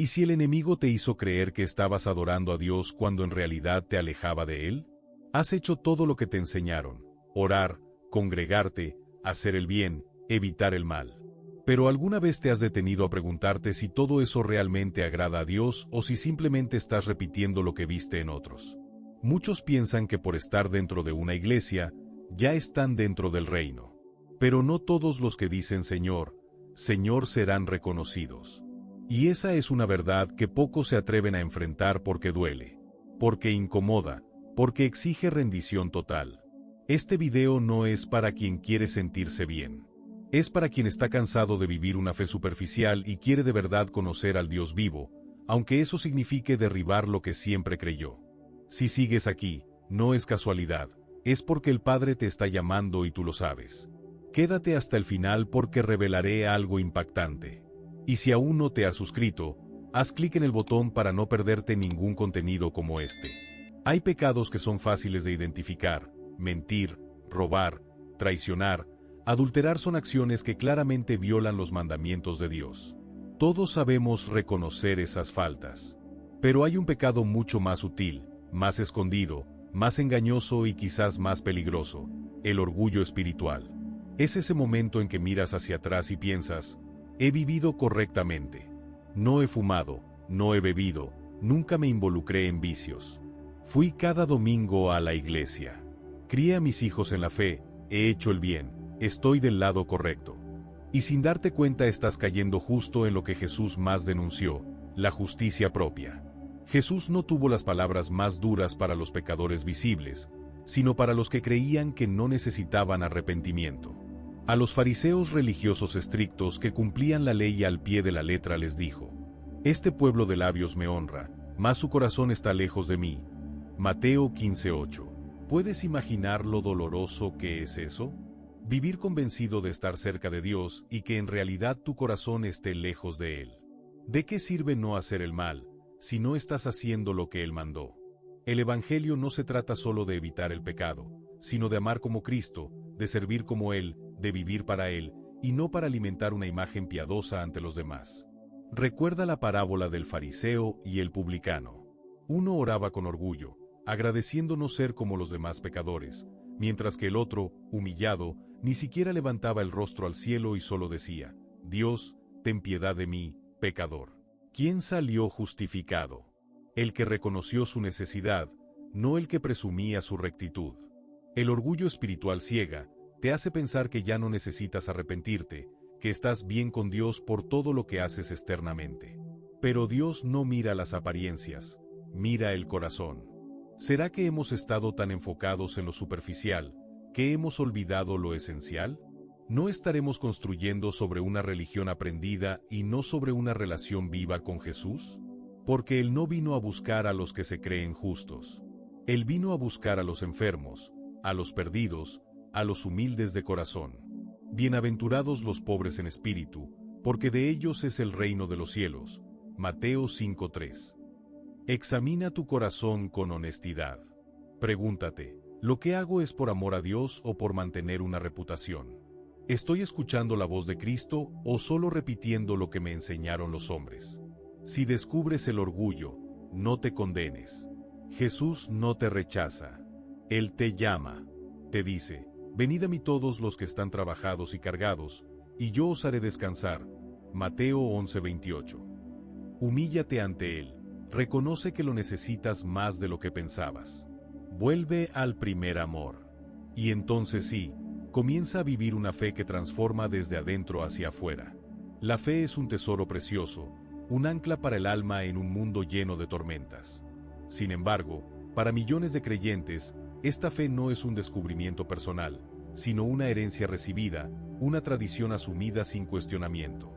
¿Y si el enemigo te hizo creer que estabas adorando a Dios cuando en realidad te alejaba de Él? Has hecho todo lo que te enseñaron: orar, congregarte, hacer el bien, evitar el mal. Pero ¿alguna vez te has detenido a preguntarte si todo eso realmente agrada a Dios o si simplemente estás repitiendo lo que viste en otros? Muchos piensan que por estar dentro de una iglesia, ya están dentro del reino. Pero no todos los que dicen Señor, Señor serán reconocidos. Y esa es una verdad que pocos se atreven a enfrentar porque duele, porque incomoda, porque exige rendición total. Este video no es para quien quiere sentirse bien. Es para quien está cansado de vivir una fe superficial y quiere de verdad conocer al Dios vivo, aunque eso signifique derribar lo que siempre creyó. Si sigues aquí, no es casualidad, es porque el Padre te está llamando y tú lo sabes. Quédate hasta el final porque revelaré algo impactante. Y si aún no te has suscrito, haz clic en el botón para no perderte ningún contenido como este. Hay pecados que son fáciles de identificar: mentir, robar, traicionar, adulterar son acciones que claramente violan los mandamientos de Dios. Todos sabemos reconocer esas faltas. Pero hay un pecado mucho más sutil, más escondido, más engañoso y quizás más peligroso: el orgullo espiritual. Es ese momento en que miras hacia atrás y piensas: he vivido correctamente. No he fumado, no he bebido, nunca me involucré en vicios. Fui cada domingo a la iglesia. Crié a mis hijos en la fe, he hecho el bien, estoy del lado correcto. Y sin darte cuenta estás cayendo justo en lo que Jesús más denunció: la justicia propia. Jesús no tuvo las palabras más duras para los pecadores visibles, sino para los que creían que no necesitaban arrepentimiento. A los fariseos religiosos estrictos que cumplían la ley al pie de la letra les dijo: este pueblo de labios me honra, mas su corazón está lejos de mí. Mateo 15:8. ¿Puedes imaginar lo doloroso que es eso? Vivir convencido de estar cerca de Dios y que en realidad tu corazón esté lejos de Él. ¿De qué sirve no hacer el mal, si no estás haciendo lo que Él mandó? El Evangelio no se trata solo de evitar el pecado, sino de amar como Cristo, de servir como Él, de vivir para Él, y no para alimentar una imagen piadosa ante los demás. Recuerda la parábola del fariseo y el publicano. Uno oraba con orgullo, agradeciendo no ser como los demás pecadores, mientras que el otro, humillado, ni siquiera levantaba el rostro al cielo y solo decía: Dios, ten piedad de mí, pecador. ¿Quién salió justificado? El que reconoció su necesidad, no el que presumía su rectitud. El orgullo espiritual ciega, te hace pensar que ya no necesitas arrepentirte, que estás bien con Dios por todo lo que haces externamente. Pero Dios no mira las apariencias, mira el corazón. ¿Será que hemos estado tan enfocados en lo superficial, que hemos olvidado lo esencial? ¿No estaremos construyendo sobre una religión aprendida y no sobre una relación viva con Jesús? Porque Él no vino a buscar a los que se creen justos. Él vino a buscar a los enfermos, a los perdidos, a los humildes de corazón. Bienaventurados los pobres en espíritu, porque de ellos es el reino de los cielos. Mateo 5:3. Examina tu corazón con honestidad. Pregúntate: ¿lo que hago es por amor a Dios o por mantener una reputación? ¿Estoy escuchando la voz de Cristo o solo repitiendo lo que me enseñaron los hombres? Si descubres el orgullo, no te condenes. Jesús no te rechaza. Él te llama. Te dice: venid a mí todos los que están trabajados y cargados, y yo os haré descansar. Mateo 11:28. Humíllate ante Él. Reconoce que lo necesitas más de lo que pensabas. Vuelve al primer amor. Y entonces sí, comienza a vivir una fe que transforma desde adentro hacia afuera. La fe es un tesoro precioso, un ancla para el alma en un mundo lleno de tormentas. Sin embargo, para millones de creyentes, esta fe no es un descubrimiento personal, sino una herencia recibida, una tradición asumida sin cuestionamiento.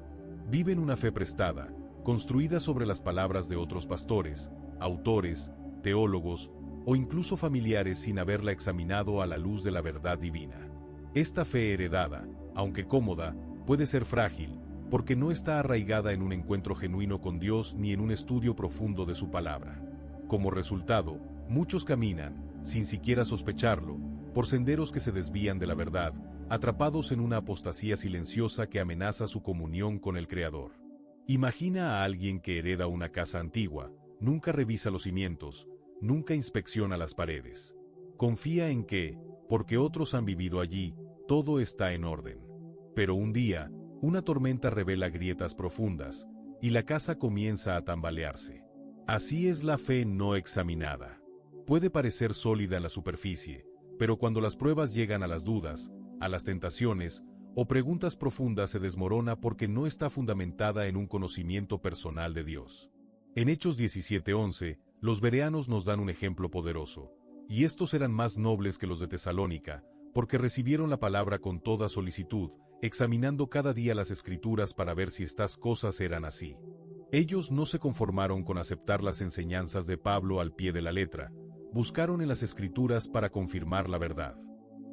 Viven una fe prestada, construida sobre las palabras de otros pastores, autores, teólogos o incluso familiares sin haberla examinado a la luz de la verdad divina. Esta fe heredada, aunque cómoda, puede ser frágil, porque no está arraigada en un encuentro genuino con Dios ni en un estudio profundo de su palabra. Como resultado, muchos caminan, sin siquiera sospecharlo, por senderos que se desvían de la verdad, atrapados en una apostasía silenciosa que amenaza su comunión con el Creador. Imagina a alguien que hereda una casa antigua, nunca revisa los cimientos, nunca inspecciona las paredes. Confía en que, porque otros han vivido allí, todo está en orden. Pero un día, una tormenta revela grietas profundas, y la casa comienza a tambalearse. Así es la fe no examinada. Puede parecer sólida en la superficie, pero cuando las pruebas llegan a las dudas, a las tentaciones, o preguntas profundas se desmorona porque no está fundamentada en un conocimiento personal de Dios. En Hechos 17:11, los bereanos nos dan un ejemplo poderoso, y estos eran más nobles que los de Tesalónica, porque recibieron la palabra con toda solicitud, examinando cada día las Escrituras para ver si estas cosas eran así. Ellos no se conformaron con aceptar las enseñanzas de Pablo al pie de la letra, buscaron en las Escrituras para confirmar la verdad.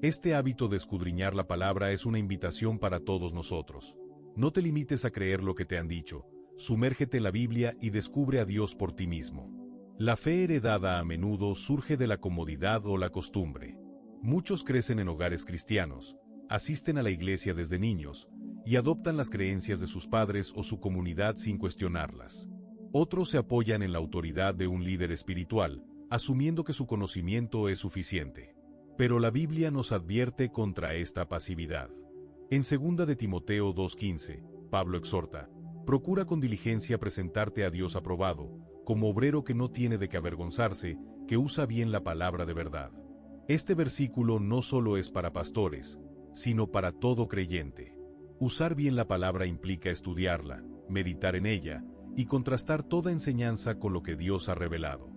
Este hábito de escudriñar la palabra es una invitación para todos nosotros. No te limites a creer lo que te han dicho, sumérgete en la Biblia y descubre a Dios por ti mismo. La fe heredada a menudo surge de la comodidad o la costumbre. Muchos crecen en hogares cristianos, asisten a la iglesia desde niños, y adoptan las creencias de sus padres o su comunidad sin cuestionarlas. Otros se apoyan en la autoridad de un líder espiritual, asumiendo que su conocimiento es suficiente. Pero la Biblia nos advierte contra esta pasividad. En 2 de Timoteo 2:15, Pablo exhorta: procura con diligencia presentarte a Dios aprobado, como obrero que no tiene de qué avergonzarse, que usa bien la palabra de verdad. Este versículo no solo es para pastores, sino para todo creyente. Usar bien la palabra implica estudiarla, meditar en ella, y contrastar toda enseñanza con lo que Dios ha revelado.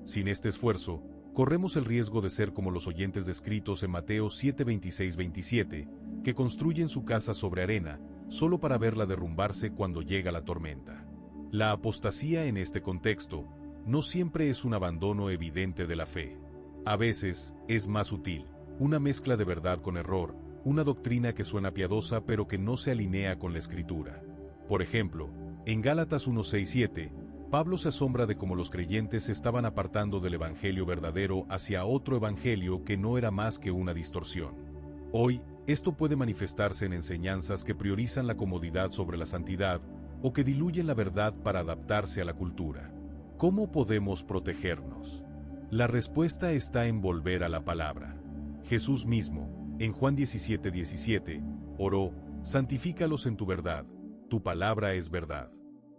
Sin este esfuerzo, corremos el riesgo de ser como los oyentes descritos en Mateo 7:26-27, que construyen su casa sobre arena, solo para verla derrumbarse cuando llega la tormenta. La apostasía en este contexto no siempre es un abandono evidente de la fe. A veces, es más sutil, una mezcla de verdad con error, una doctrina que suena piadosa pero que no se alinea con la Escritura. Por ejemplo, en Gálatas 1:6-7, Pablo se asombra de cómo los creyentes se estaban apartando del evangelio verdadero hacia otro evangelio que no era más que una distorsión. Hoy, esto puede manifestarse en enseñanzas que priorizan la comodidad sobre la santidad o que diluyen la verdad para adaptarse a la cultura. ¿Cómo podemos protegernos? La respuesta está en volver a la palabra. Jesús mismo, en Juan 17:17, oró: santifícalos en tu verdad, tu palabra es verdad.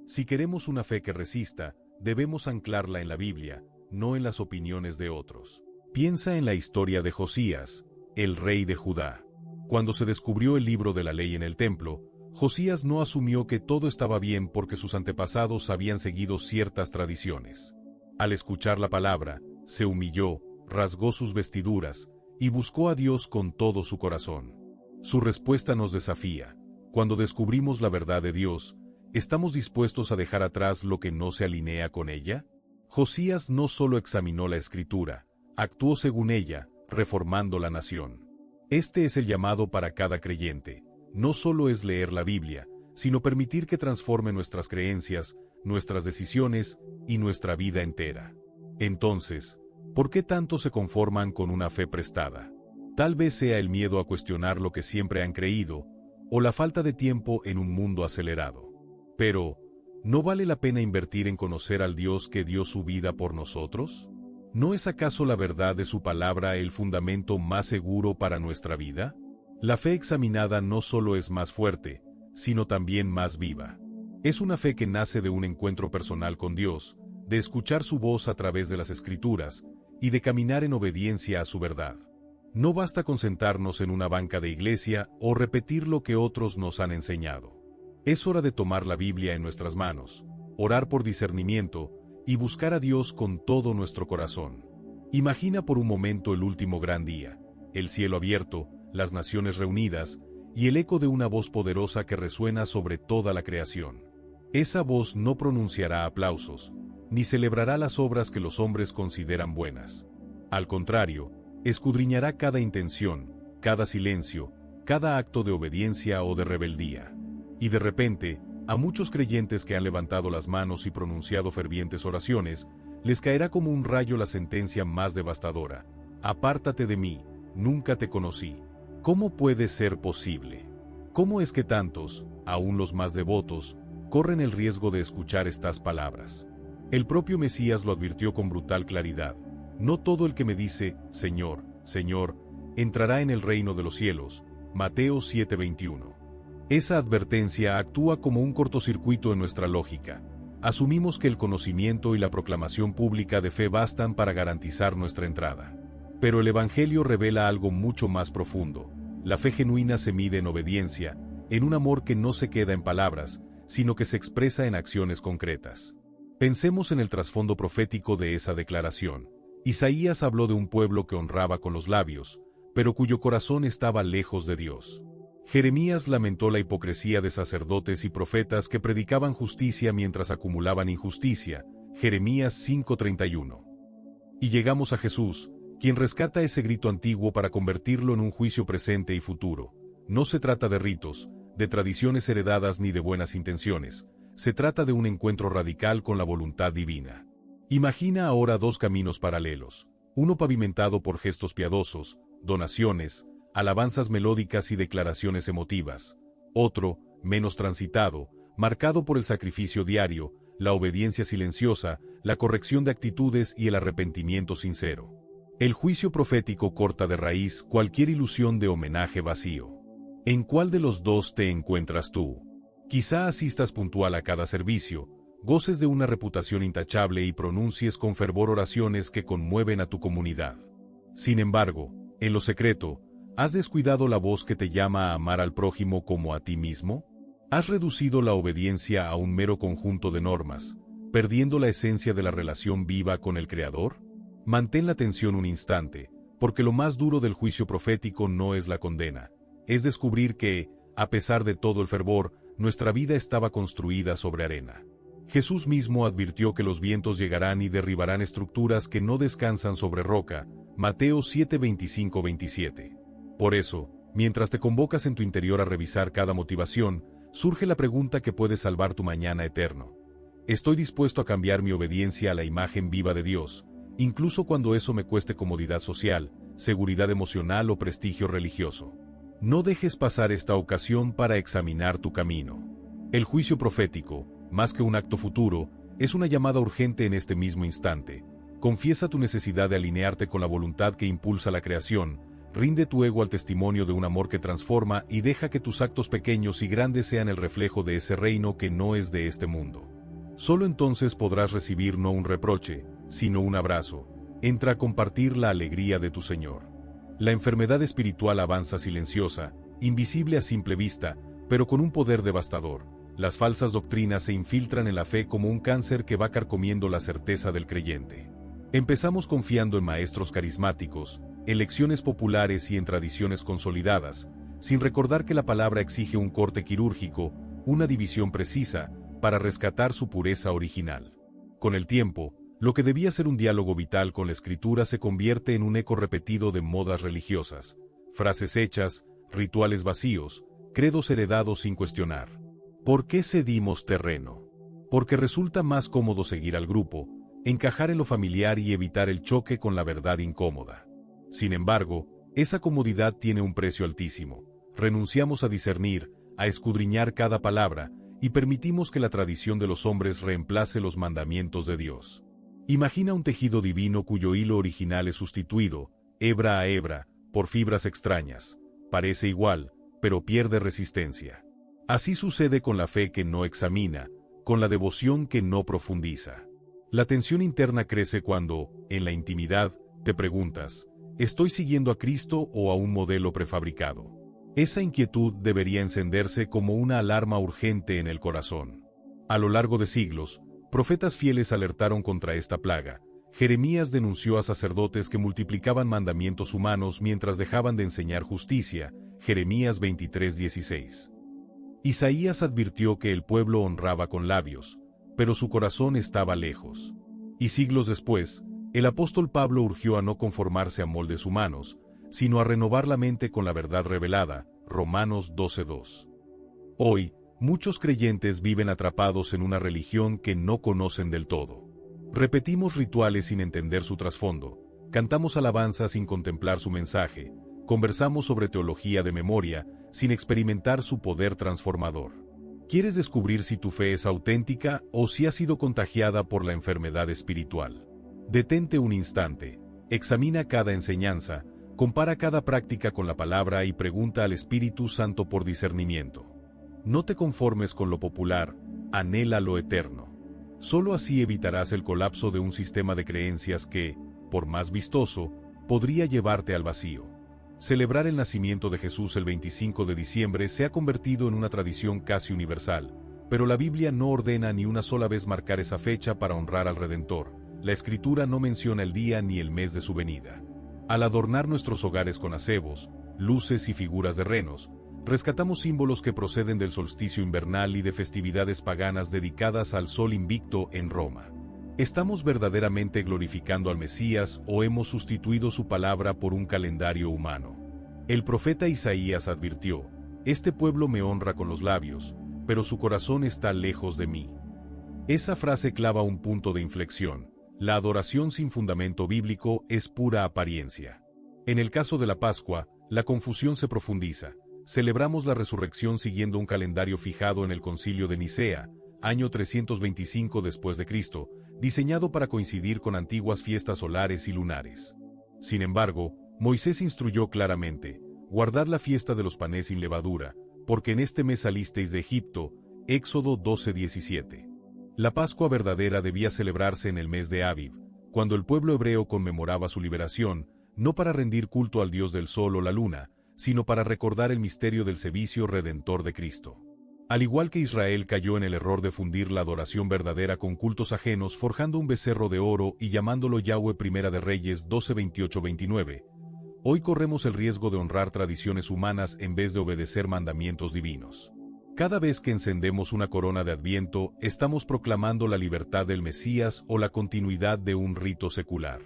Si queremos una fe que resista, debemos anclarla en la Biblia, no en las opiniones de otros. Piensa en la historia de Josías, el rey de Judá. Cuando se descubrió el libro de la ley en el templo, Josías no asumió que todo estaba bien porque sus antepasados habían seguido ciertas tradiciones. Al escuchar la palabra, se humilló, rasgó sus vestiduras, y buscó a Dios con todo su corazón. Su respuesta nos desafía. Cuando descubrimos la verdad de Dios, ¿estamos dispuestos a dejar atrás lo que no se alinea con ella? Josías no solo examinó la Escritura, actuó según ella, reformando la nación. Este es el llamado para cada creyente. No solo es leer la Biblia, sino permitir que transforme nuestras creencias, nuestras decisiones y nuestra vida entera. Entonces, ¿por qué tanto se conforman con una fe prestada? Tal vez sea el miedo a cuestionar lo que siempre han creído, o la falta de tiempo en un mundo acelerado. Pero, ¿no vale la pena invertir en conocer al Dios que dio su vida por nosotros? ¿No es acaso la verdad de su palabra el fundamento más seguro para nuestra vida? La fe examinada no solo es más fuerte, sino también más viva. Es una fe que nace de un encuentro personal con Dios, de escuchar su voz a través de las Escrituras, y de caminar en obediencia a su verdad. No basta con sentarnos en una banca de iglesia o repetir lo que otros nos han enseñado. Es hora de tomar la Biblia en nuestras manos, orar por discernimiento y buscar a Dios con todo nuestro corazón. Imagina por un momento el último gran día, el cielo abierto, las naciones reunidas y el eco de una voz poderosa que resuena sobre toda la creación. Esa voz no pronunciará aplausos, ni celebrará las obras que los hombres consideran buenas. Al contrario, escudriñará cada intención, cada silencio, cada acto de obediencia o de rebeldía. Y de repente, a muchos creyentes que han levantado las manos y pronunciado fervientes oraciones, les caerá como un rayo la sentencia más devastadora: apártate de mí, nunca te conocí. ¿Cómo puede ser posible? ¿Cómo es que tantos, aún los más devotos, corren el riesgo de escuchar estas palabras. El propio Mesías lo advirtió con brutal claridad: no todo el que me dice, Señor, Señor, entrará en el reino de los cielos. Mateo 7:21. Esa advertencia actúa como un cortocircuito en nuestra lógica. Asumimos que el conocimiento y la proclamación pública de fe bastan para garantizar nuestra entrada. Pero el Evangelio revela algo mucho más profundo. La fe genuina se mide en obediencia, en un amor que no se queda en palabras, sino que se expresa en acciones concretas. Pensemos en el trasfondo profético de esa declaración. Isaías habló de un pueblo que honraba con los labios, pero cuyo corazón estaba lejos de Dios. Jeremías lamentó la hipocresía de sacerdotes y profetas que predicaban justicia mientras acumulaban injusticia. Jeremías 5:31. Y llegamos a Jesús, quien rescata ese grito antiguo para convertirlo en un juicio presente y futuro. No se trata de ritos, de tradiciones heredadas ni de buenas intenciones. Se trata de un encuentro radical con la voluntad divina. Imagina ahora dos caminos paralelos, uno pavimentado por gestos piadosos, donaciones, alabanzas melódicas y declaraciones emotivas; otro, menos transitado, marcado por el sacrificio diario, la obediencia silenciosa, la corrección de actitudes y el arrepentimiento sincero. El juicio profético corta de raíz cualquier ilusión de homenaje vacío. ¿En cuál de los dos te encuentras tú? Quizá asistas puntual a cada servicio, goces de una reputación intachable y pronuncies con fervor oraciones que conmueven a tu comunidad. Sin embargo, en lo secreto, ¿has descuidado la voz que te llama a amar al prójimo como a ti mismo? ¿Has reducido la obediencia a un mero conjunto de normas, perdiendo la esencia de la relación viva con el Creador? Mantén la atención un instante, porque lo más duro del juicio profético no es la condena, es descubrir que, a pesar de todo el fervor, nuestra vida estaba construida sobre arena. Jesús mismo advirtió que los vientos llegarán y derribarán estructuras que no descansan sobre roca. Mateo 7:25-27. Por eso, mientras te convocas en tu interior a revisar cada motivación, surge la pregunta que puede salvar tu mañana eterno. ¿Estoy dispuesto a cambiar mi obediencia a la imagen viva de Dios, incluso cuando eso me cueste comodidad social, seguridad emocional o prestigio religioso? No dejes pasar esta ocasión para examinar tu camino. El juicio profético, más que un acto futuro, es una llamada urgente en este mismo instante. Confiesa tu necesidad de alinearte con la voluntad que impulsa la creación, rinde tu ego al testimonio de un amor que transforma y deja que tus actos pequeños y grandes sean el reflejo de ese reino que no es de este mundo. Solo entonces podrás recibir no un reproche, sino un abrazo. Entra a compartir la alegría de tu Señor. La enfermedad espiritual avanza silenciosa, invisible a simple vista, pero con un poder devastador. Las falsas doctrinas se infiltran en la fe como un cáncer que va carcomiendo la certeza del creyente. Empezamos confiando en maestros carismáticos, en lecciones populares y en tradiciones consolidadas, sin recordar que la palabra exige un corte quirúrgico, una división precisa, para rescatar su pureza original. Con el tiempo, lo que debía ser un diálogo vital con la Escritura se convierte en un eco repetido de modas religiosas, frases hechas, rituales vacíos, credos heredados sin cuestionar. ¿Por qué cedimos terreno? Porque resulta más cómodo seguir al grupo, encajar en lo familiar y evitar el choque con la verdad incómoda. Sin embargo, esa comodidad tiene un precio altísimo. Renunciamos a discernir, a escudriñar cada palabra, y permitimos que la tradición de los hombres reemplace los mandamientos de Dios. Imagina un tejido divino cuyo hilo original es sustituido, hebra a hebra, por fibras extrañas. Parece igual, pero pierde resistencia. Así sucede con la fe que no examina, con la devoción que no profundiza. La tensión interna crece cuando, en la intimidad, te preguntas, ¿estoy siguiendo a Cristo o a un modelo prefabricado? Esa inquietud debería encenderse como una alarma urgente en el corazón. A lo largo de siglos, profetas fieles alertaron contra esta plaga. Jeremías denunció a sacerdotes que multiplicaban mandamientos humanos mientras dejaban de enseñar justicia. Jeremías 23:16. Isaías advirtió que el pueblo honraba con labios, pero su corazón estaba lejos. Y siglos después, el apóstol Pablo urgió a no conformarse a moldes humanos, sino a renovar la mente con la verdad revelada. Romanos 12:2. Hoy, muchos creyentes viven atrapados en una religión que no conocen del todo. Repetimos rituales sin entender su trasfondo, cantamos alabanzas sin contemplar su mensaje, conversamos sobre teología de memoria sin experimentar su poder transformador. ¿Quieres descubrir si tu fe es auténtica o si ha sido contagiada por la enfermedad espiritual? Detente un instante, examina cada enseñanza, compara cada práctica con la palabra y pregunta al Espíritu Santo por discernimiento. No te conformes con lo popular, anhela lo eterno. Solo así evitarás el colapso de un sistema de creencias que, por más vistoso, podría llevarte al vacío. Celebrar el nacimiento de Jesús el 25 de diciembre se ha convertido en una tradición casi universal, pero la Biblia no ordena ni una sola vez marcar esa fecha para honrar al Redentor. La Escritura no menciona el día ni el mes de su venida. Al adornar nuestros hogares con acebos, luces y figuras de renos, rescatamos símbolos que proceden del solsticio invernal y de festividades paganas dedicadas al sol invicto en Roma. ¿Estamos verdaderamente glorificando al Mesías o hemos sustituido su palabra por un calendario humano? El profeta Isaías advirtió: «Este pueblo me honra con los labios, pero su corazón está lejos de mí». Esa frase clava un punto de inflexión. La adoración sin fundamento bíblico es pura apariencia. En el caso de la Pascua, la confusión se profundiza. Celebramos la resurrección siguiendo un calendario fijado en el Concilio de Nicea, año 325 después de Cristo, diseñado para coincidir con antiguas fiestas solares y lunares. Sin embargo, Moisés instruyó claramente: guardad la fiesta de los panes sin levadura, porque en este mes salisteis de Egipto, Éxodo 12:17. La Pascua verdadera debía celebrarse en el mes de Aviv, cuando el pueblo hebreo conmemoraba su liberación, no para rendir culto al dios del sol o la luna, sino para recordar el misterio del servicio redentor de Cristo. Al igual que Israel cayó en el error de fundir la adoración verdadera con cultos ajenos forjando un becerro de oro y llamándolo Yahweh. Primera de Reyes 12:28-29, hoy corremos el riesgo de honrar tradiciones humanas en vez de obedecer mandamientos divinos. Cada vez que encendemos una corona de Adviento, estamos proclamando la libertad del Mesías o la continuidad de un rito secular.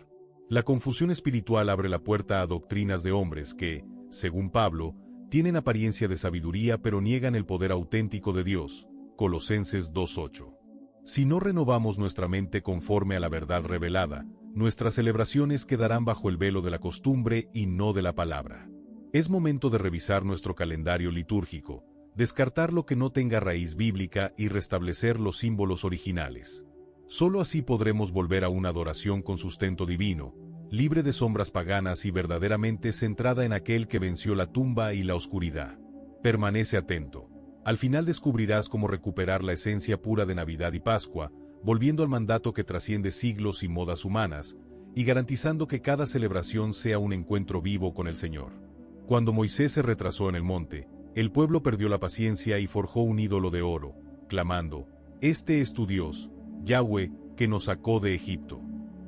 La confusión espiritual abre la puerta a doctrinas de hombres que, según Pablo, tienen apariencia de sabiduría pero niegan el poder auténtico de Dios. Colosenses 2:8. Si no renovamos nuestra mente conforme a la verdad revelada, nuestras celebraciones quedarán bajo el velo de la costumbre y no de la palabra. Es momento de revisar nuestro calendario litúrgico, descartar lo que no tenga raíz bíblica y restablecer los símbolos originales. Solo así podremos volver a una adoración con sustento divino, libre de sombras paganas y verdaderamente centrada en aquel que venció la tumba y la oscuridad. Permanece atento. Al final descubrirás cómo recuperar la esencia pura de Navidad y Pascua, volviendo al mandato que trasciende siglos y modas humanas, y garantizando que cada celebración sea un encuentro vivo con el Señor. Cuando Moisés se retrasó en el monte, el pueblo perdió la paciencia y forjó un ídolo de oro, clamando: «Este es tu Dios, Yahweh, que nos sacó de Egipto».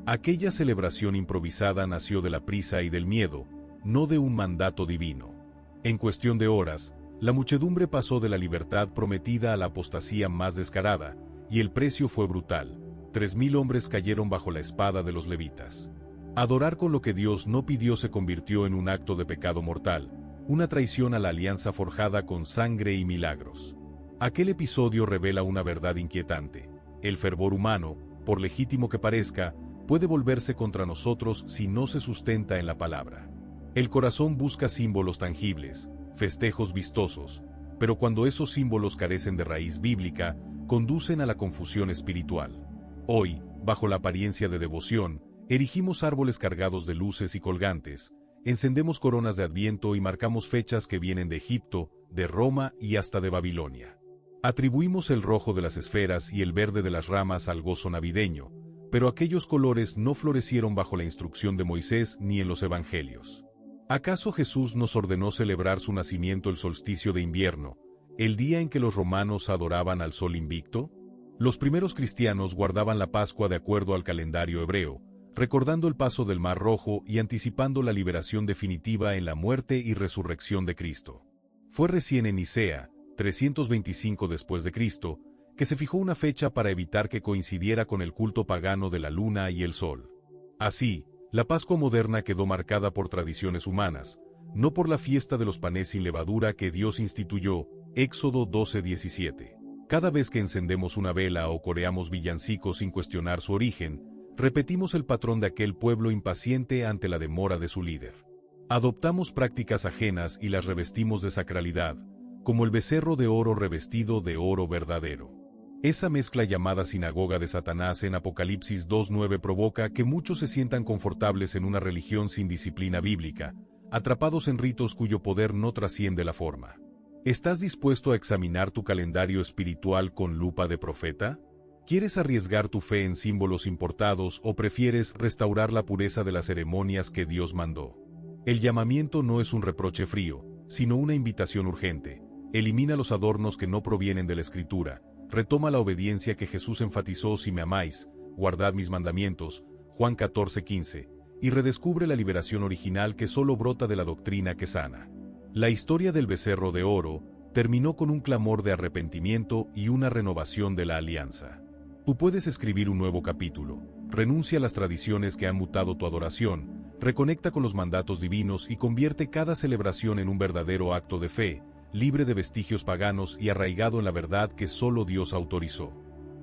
Aquella celebración improvisada nació de la prisa y del miedo, no de un mandato divino. En cuestión de horas, la muchedumbre pasó de la libertad prometida a la apostasía más descarada, y el precio fue brutal. 3.000 hombres cayeron bajo la espada de los levitas. Adorar con lo que Dios no pidió se convirtió en un acto de pecado mortal, una traición a la alianza forjada con sangre y milagros. Aquel episodio revela una verdad inquietante: el fervor humano, por legítimo que parezca, puede volverse contra nosotros si no se sustenta en la palabra. El corazón busca símbolos tangibles, festejos vistosos, pero cuando esos símbolos carecen de raíz bíblica, conducen a la confusión espiritual. Hoy, bajo la apariencia de devoción, erigimos árboles cargados de luces y colgantes, encendemos coronas de Adviento y marcamos fechas que vienen de Egipto, de Roma y hasta de Babilonia. Atribuimos el rojo de las esferas y el verde de las ramas al gozo navideño, pero aquellos colores no florecieron bajo la instrucción de Moisés ni en los evangelios. ¿Acaso Jesús nos ordenó celebrar su nacimiento el solsticio de invierno, el día en que los romanos adoraban al sol invicto? Los primeros cristianos guardaban la Pascua de acuerdo al calendario hebreo, recordando el paso del Mar Rojo y anticipando la liberación definitiva en la muerte y resurrección de Cristo. Fue recién en Nicea, 325 después de Cristo, que se fijó una fecha para evitar que coincidiera con el culto pagano de la luna y el sol. Así, la Pascua moderna quedó marcada por tradiciones humanas, no por la fiesta de los panes sin levadura que Dios instituyó, Éxodo 12:17. Cada vez que encendemos una vela o coreamos villancicos sin cuestionar su origen, repetimos el patrón de aquel pueblo impaciente ante la demora de su líder. Adoptamos prácticas ajenas y las revestimos de sacralidad, como el becerro de oro revestido de oro verdadero. Esa mezcla llamada sinagoga de Satanás en Apocalipsis 2:9 provoca que muchos se sientan confortables en una religión sin disciplina bíblica, atrapados en ritos cuyo poder no trasciende la forma. ¿Estás dispuesto a examinar tu calendario espiritual con lupa de profeta? ¿Quieres arriesgar tu fe en símbolos importados o prefieres restaurar la pureza de las ceremonias que Dios mandó? El llamamiento no es un reproche frío, sino una invitación urgente. Elimina los adornos que no provienen de la Escritura. Retoma la obediencia que Jesús enfatizó: si me amáis, guardad mis mandamientos, Juan 14:15, y redescubre la liberación original que solo brota de la doctrina que sana. La historia del becerro de oro terminó con un clamor de arrepentimiento y una renovación de la alianza. Tú puedes escribir un nuevo capítulo, renuncia a las tradiciones que han mutado tu adoración, reconecta con los mandatos divinos y convierte cada celebración en un verdadero acto de fe, libre de vestigios paganos y arraigado en la verdad que solo Dios autorizó.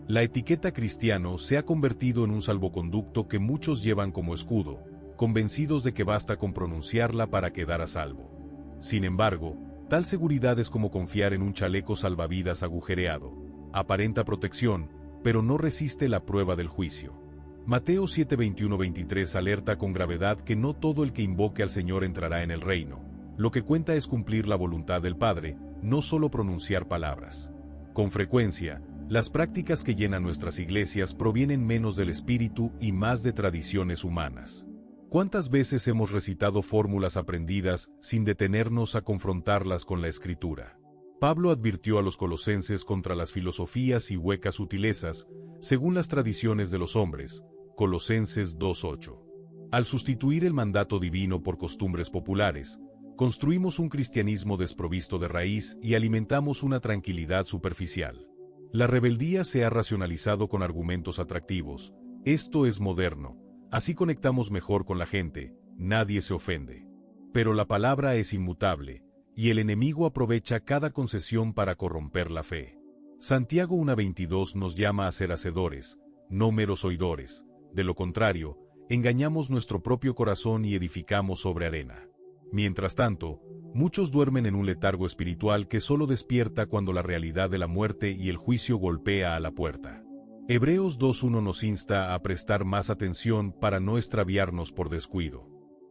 La etiqueta cristiano se ha convertido en un salvoconducto que muchos llevan como escudo, convencidos de que basta con pronunciarla para quedar a salvo. Sin embargo, tal seguridad es como confiar en un chaleco salvavidas agujereado. Aparenta protección, pero no resiste la prueba del juicio. Mateo 7:21-23 alerta con gravedad que no todo el que invoque al Señor entrará en el reino. Lo que cuenta es cumplir la voluntad del Padre, no solo pronunciar palabras. Con frecuencia, las prácticas que llenan nuestras iglesias provienen menos del espíritu y más de tradiciones humanas. ¿Cuántas veces hemos recitado fórmulas aprendidas sin detenernos a confrontarlas con la Escritura? Pablo advirtió a los colosenses contra las filosofías y huecas sutilezas, según las tradiciones de los hombres, Colosenses 2:8. Al sustituir el mandato divino por costumbres populares, construimos un cristianismo desprovisto de raíz y alimentamos una tranquilidad superficial. La rebeldía se ha racionalizado con argumentos atractivos. Esto es moderno. Así conectamos mejor con la gente, nadie se ofende. Pero la palabra es inmutable, y el enemigo aprovecha cada concesión para corromper la fe. Santiago 1:22 nos llama a ser hacedores, no meros oidores. De lo contrario, engañamos nuestro propio corazón y edificamos sobre arena. Mientras tanto, muchos duermen en un letargo espiritual que solo despierta cuando la realidad de la muerte y el juicio golpea a la puerta. Hebreos 2:1 nos insta a prestar más atención para no extraviarnos por descuido.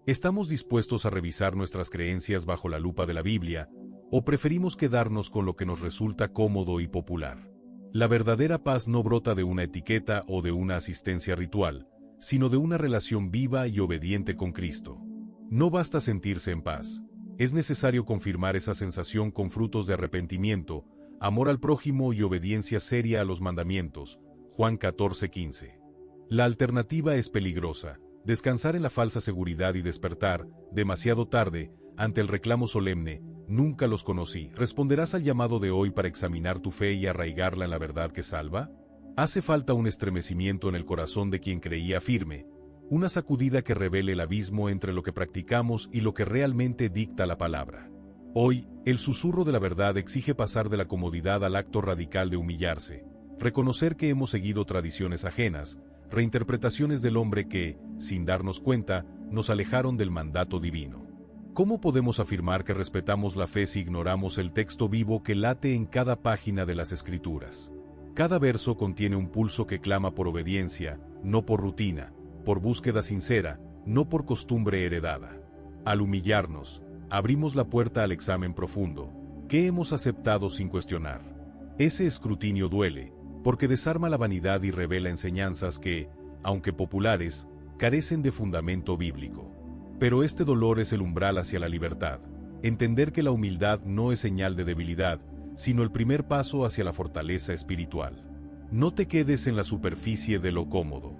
¿Estamos dispuestos a revisar nuestras creencias bajo la lupa de la Biblia, o preferimos quedarnos con lo que nos resulta cómodo y popular? La verdadera paz no brota de una etiqueta o de una asistencia ritual, sino de una relación viva y obediente con Cristo. No basta sentirse en paz, es necesario confirmar esa sensación con frutos de arrepentimiento, amor al prójimo y obediencia seria a los mandamientos, Juan 14:15. La alternativa es peligrosa, descansar en la falsa seguridad y despertar, demasiado tarde, ante el reclamo solemne: nunca los conocí. ¿Responderás al llamado de hoy para examinar tu fe y arraigarla en la verdad que salva? Hace falta un estremecimiento en el corazón de quien creía firme, una sacudida que revele el abismo entre lo que practicamos y lo que realmente dicta la palabra. Hoy, el susurro de la verdad exige pasar de la comodidad al acto radical de humillarse, reconocer que hemos seguido tradiciones ajenas, reinterpretaciones del hombre que, sin darnos cuenta, nos alejaron del mandato divino. ¿Cómo podemos afirmar que respetamos la fe si ignoramos el texto vivo que late en cada página de las Escrituras? Cada verso contiene un pulso que clama por obediencia, no por rutina, por búsqueda sincera, no por costumbre heredada. Al humillarnos, abrimos la puerta al examen profundo, que hemos aceptado sin cuestionar. Ese escrutinio duele, porque desarma la vanidad y revela enseñanzas que, aunque populares, carecen de fundamento bíblico. Pero este dolor es el umbral hacia la libertad, entender que la humildad no es señal de debilidad, sino el primer paso hacia la fortaleza espiritual. No te quedes en la superficie de lo cómodo.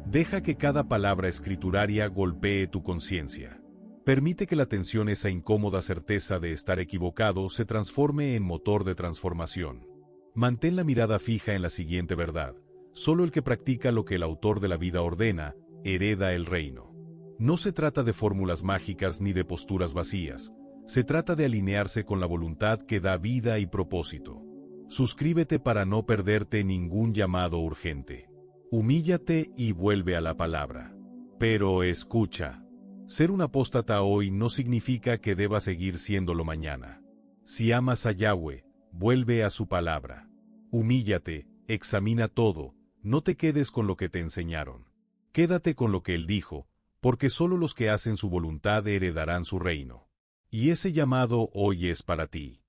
Deja que cada palabra escrituraria golpee tu conciencia. Permite que la tensión, esa incómoda certeza de estar equivocado, se transforme en motor de transformación. Mantén la mirada fija en la siguiente verdad: solo el que practica lo que el autor de la vida ordena, hereda el reino. No se trata de fórmulas mágicas ni de posturas vacías, se trata de alinearse con la voluntad que da vida y propósito. Suscríbete para no perderte ningún llamado urgente. Humíllate y vuelve a la palabra. Pero escucha, ser un apóstata hoy no significa que deba seguir siéndolo mañana. Si amas a Yahweh, vuelve a su palabra. Humíllate, examina todo, no te quedes con lo que te enseñaron. Quédate con lo que Él dijo, porque solo los que hacen su voluntad heredarán su reino. Y ese llamado hoy es para ti.